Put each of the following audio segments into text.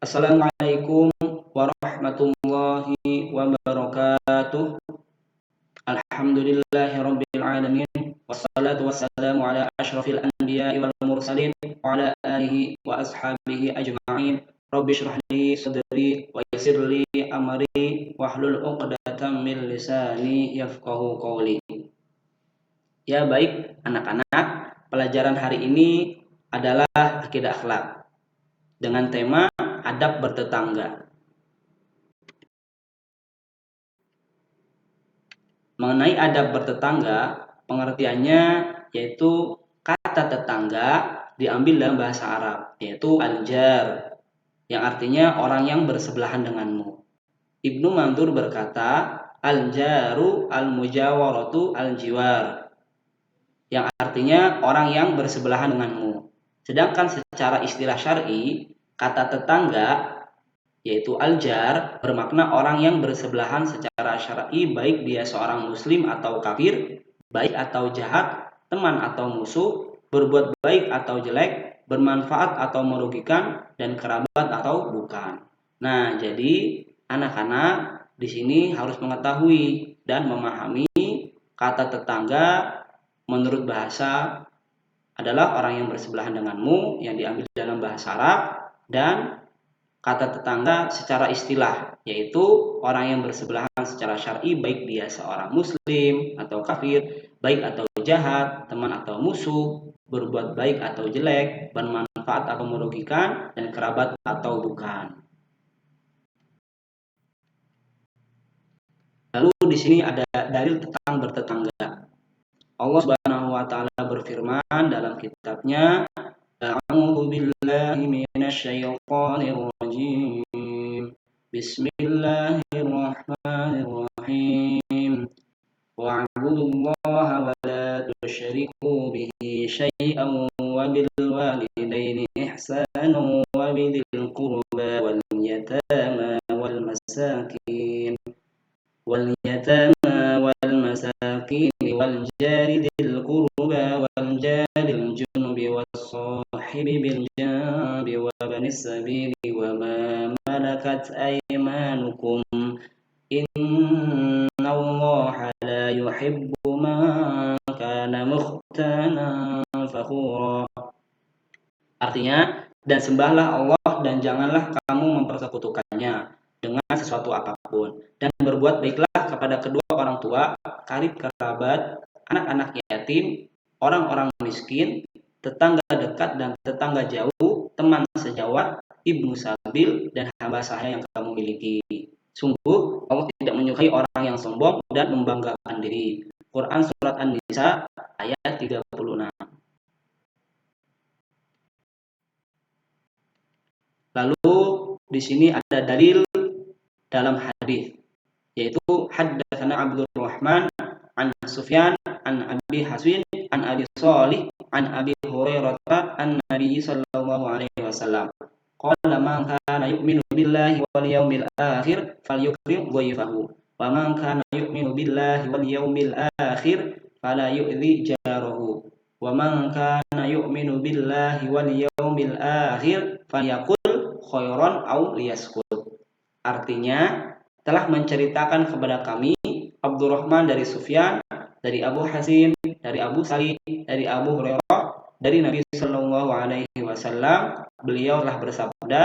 Assalamualaikum warahmatullahi wabarakatuh. Alhamdulillahirabbil alamin wassalatu wassalamu ala asyrafil anbiya'i wal mursalin wa ala alihi wa ashabihi ajma'in. Rabbi shrah li sadri wa yassir li amri wahlul 'uqdatam min lisani yafqahu qawli. Ya baik anak-anak, pelajaran hari ini adalah akidah akhlak dengan tema adab bertetangga. Mengenai adab bertetangga, pengertiannya yaitu kata tetangga diambil dalam bahasa Arab, yaitu al-jar, yang artinya orang yang bersebelahan denganmu. Ibnu Mandur berkata, al-jaru al-mujawaratu al-jiwar, yang artinya orang yang bersebelahan denganmu. Sedangkan secara istilah syar'i, kata tetangga yaitu al-jar bermakna orang yang bersebelahan secara syar'i, baik dia seorang muslim atau kafir, baik atau jahat, teman atau musuh, berbuat baik atau jelek, bermanfaat atau merugikan, dan kerabat atau bukan. Nah, jadi anak-anak di sini harus mengetahui dan memahami kata tetangga menurut bahasa adalah orang yang bersebelahan denganmu yang diambil dalam bahasa Arab, dan kata tetangga secara istilah yaitu orang yang bersebelahan secara syar'i, baik dia seorang muslim atau kafir, baik atau jahat, teman atau musuh, berbuat baik atau jelek, bermanfaat atau merugikan, dan kerabat atau bukan. Lalu di sini ada dalil tentang bertetangga. Allah Subhanahu wa taala berfirman dalam kitabnya, A'udzu billahi minasyaitonir rajim. Bismillahirrahmanirrahim. Wa'budullaha wa la tusyriku bihi syai'an wa bil walidaini ihsanan wa bidhil qurba wal yatama wal masakin wal jari dzil qurba wal jaril junubi was sahibi bil janbi wa banis sabili wa ma malakat aymanukum innallaha la yuhibbu man kana mukhtalan fakhura. Artinya, dan sembahlah Allah dan janganlah kamu mempersekutukannya dengan sesuatu apapun, dan berbuat baiklah kepada kedua orang tua, karib kerabat, anak-anak yatim, orang-orang miskin, tetangga dekat dan tetangga jauh, teman sejawat, ibnu sabil, dan hamba sahaya yang kamu miliki. Sungguh Allah tidak menyukai orang yang sombong dan membanggakan diri. Quran surat An-Nisa ayat 36. Lalu di sini ada dalil dalam hadis, yaitu haddatsana Abdul Rahman an Sufyan an Abi Haswin an Abi Shalih an Abi Hurairah an Nabi sallallahu alaihi wasallam qala man kana yu'minu billahi wal yawmil akhir falyukrim dhaifahu wa man kana yu'minu billahi wal yawmil akhir fala yu'dhi jarahu wa man kana yu'minu billahi wal yawmil akhir falyaqul khairan aw liyaskut. Artinya, telah menceritakan kepada kami Abdurrahman dari Sufyan, dari Abu Hasim, dari Abu Salih, dari Abu Hurairah, dari Nabi Shallallahu Alaihi Wasallam. Beliau telah bersabda,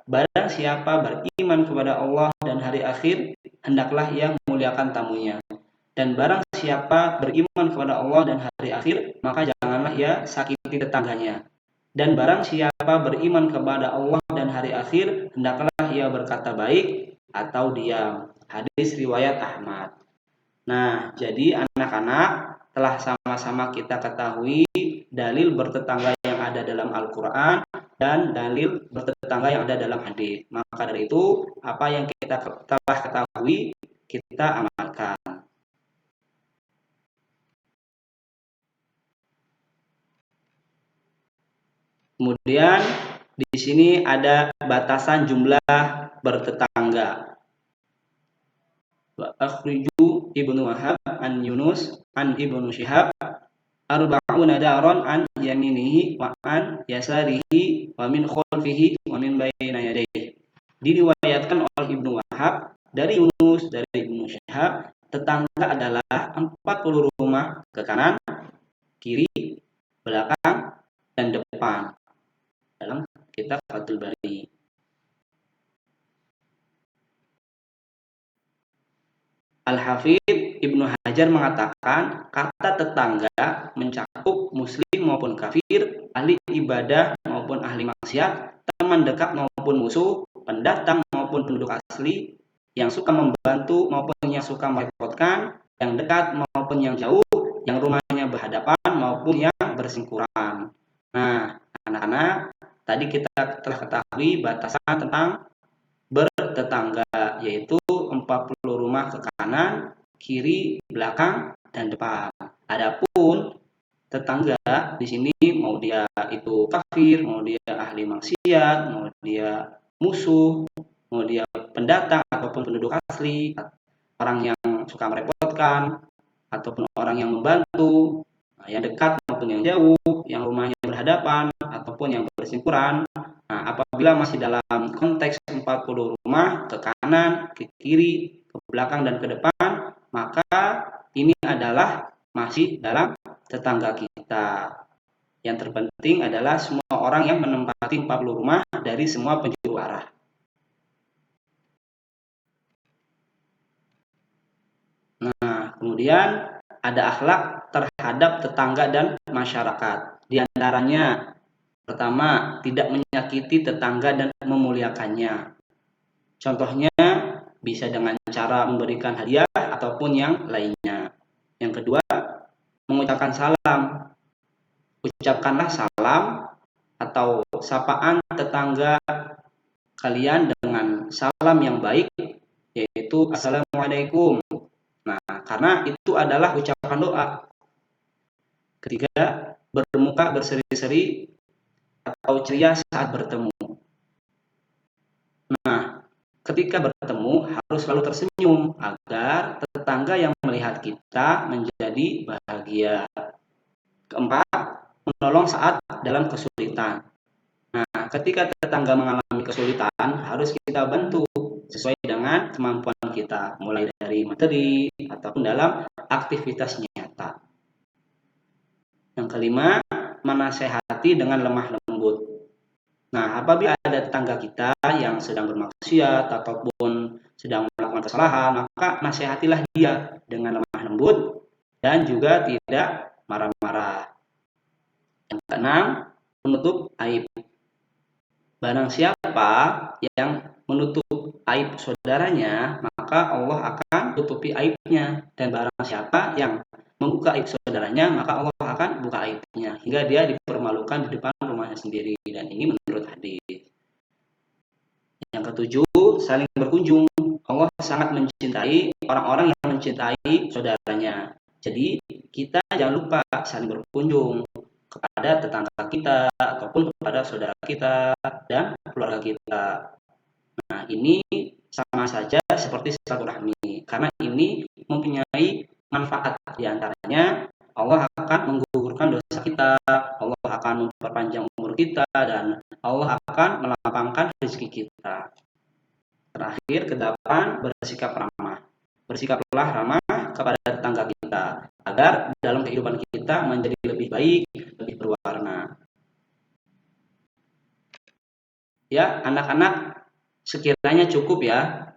barang siapa beriman kepada Allah dan hari akhir, hendaklah ia memuliakan tamunya. Dan barang siapa beriman kepada Allah dan hari akhir, maka janganlah ia sakiti tetangganya. Dan barang siapa beriman kepada Allah dan hari akhir, hendaklah ia berkata baik atau diam. Hadis riwayat Ahmad. Nah, jadi anak-anak, telah sama-sama kita ketahui dalil bertetangga yang ada dalam Al-Quran dan dalil bertetangga yang ada dalam hadis. Maka dari itu, apa yang kita telah ketahui, kita amalkan. Kemudian di sini ada batasan jumlah bertetangga. Wa akhriju Ibnu Wahab an Yunus an Ibnu Syihab arba'una daron an yaminihi wa an yasarihi wa min khalfihi wa min bayna yadayhi. Diriwayatkan oleh Ibnu Wahab dari Yunus dari Ibnu Syihab, tetangga adalah 40 rumah ke kanan, kiri, belakang, dan depan. Dalam kitab Fathul Bari. Al-Hafidz Ibnu Hajar mengatakan kata tetangga mencakup muslim maupun kafir, ahli ibadah maupun ahli maksiat, teman dekat maupun musuh, pendatang maupun penduduk asli, yang suka membantu maupun yang suka merepotkan, yang dekat maupun yang jauh, yang rumahnya berhadapan maupun yang bersingkuran. Nah, anak-anak, tadi kita telah ketahui batasan tentang bertetangga, yaitu 40 rumah ke kanan, kiri, belakang, dan depan. Adapun tetangga di sini mau dia itu kafir, mau dia ahli maksiat, mau dia musuh, mau dia pendatang ataupun penduduk asli, orang yang suka merepotkan ataupun orang yang membantu, yang dekat maupun yang jauh, yang rumahnya berhadapan ataupun yang bersingkuran. Nah, apabila masih dalam konteks 40 rumah ke kanan, ke kiri, ke belakang, dan ke depan, maka ini adalah masih dalam tetangga kita. Yang terpenting adalah semua orang yang menempati 40 rumah dari semua penjuru arah. Nah, kemudian ada akhlak terhadap tetangga dan masyarakat. Di antaranya, pertama, tidak menyakiti tetangga dan memuliakannya. Contohnya bisa dengan cara memberikan hadiah ataupun yang lainnya. Yang kedua, mengucapkan salam. Ucapkanlah salam atau sapaan tetangga kalian dengan salam yang baik, yaitu Assalamualaikum. Nah, karena itu adalah ucapan doa. Ketiga, bermuka berseri-seri atau ceria saat bertemu. Nah, ketika bertemu harus selalu tersenyum agar tetangga yang melihat kita menjadi bahagia. Keempat, menolong saat dalam kesulitan. Nah, ketika tetangga mengalami kesulitan harus kita bantu sesuai dengan kemampuan kita, mulai dari materi ataupun dalam aktivitas nyata. Yang kelima, menasehati dengan lemah lembut. Nah, apabila ada tetangga kita yang sedang bermaksiat ataupun sedang melakukan kesalahan, maka nasihatilah dia dengan lemah lembut dan juga tidak marah-marah. Yang keenam, menutup aib. Barang siapa yang menutup aib saudaranya, maka Allah akan tutupi aibnya. Dan barang siapa yang membuka aib saudaranya, maka Allah akan buka aibnya hingga dia dipermalukan di depan rumahnya sendiri. Dan ini menurut hadis. Yang ketujuh, saling berkunjung. Allah sangat mencintai orang-orang yang mencintai saudaranya. Jadi kita jangan lupa saling berkunjung kepada tetangga kita ataupun kepada saudara kita dan keluarga kita. Nah, ini sama saja seperti silaturahmi karena ini mempunyai manfaat. Di antaranya Allah akan menggugurkan dosa kita, Allah akan memperpanjang umur kita, dan Allah akan melapangkan rezeki kita. Terakhir, kedelapan, bersikap ramah. Bersikaplah ramah kepada tetangga kita agar dalam kehidupan kita menjadi lebih baik, lebih berwarna. Ya, anak-anak, sekiranya cukup ya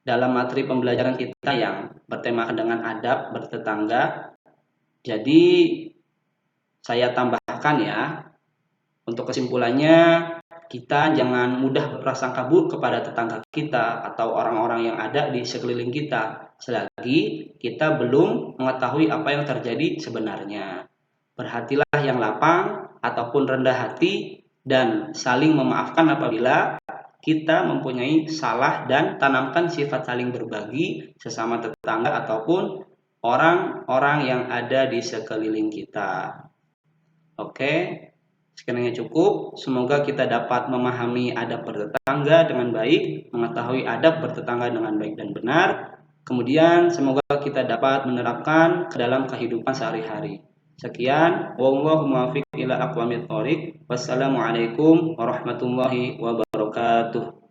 dalam materi pembelajaran kita yang bertemakan dengan adab bertetangga. Jadi saya tambahkan ya, untuk kesimpulannya, kita jangan mudah berprasangka buruk kepada tetangga kita atau orang-orang yang ada di sekeliling kita selagi kita belum mengetahui apa yang terjadi sebenarnya. Berhatilah yang lapang ataupun rendah hati dan saling memaafkan apabila kita mempunyai salah, dan tanamkan sifat saling berbagi sesama tetangga ataupun orang-orang yang ada di sekeliling kita. Oke, sekiranya cukup. Semoga kita dapat memahami adab bertetangga dengan baik, mengetahui adab bertetangga dengan baik dan benar. Kemudian semoga kita dapat menerapkan ke dalam kehidupan sehari-hari. Sekian, wallahu muwaffiq ila aqwamit thoriq. Wassalamualaikum warahmatullahi wabarakatuh.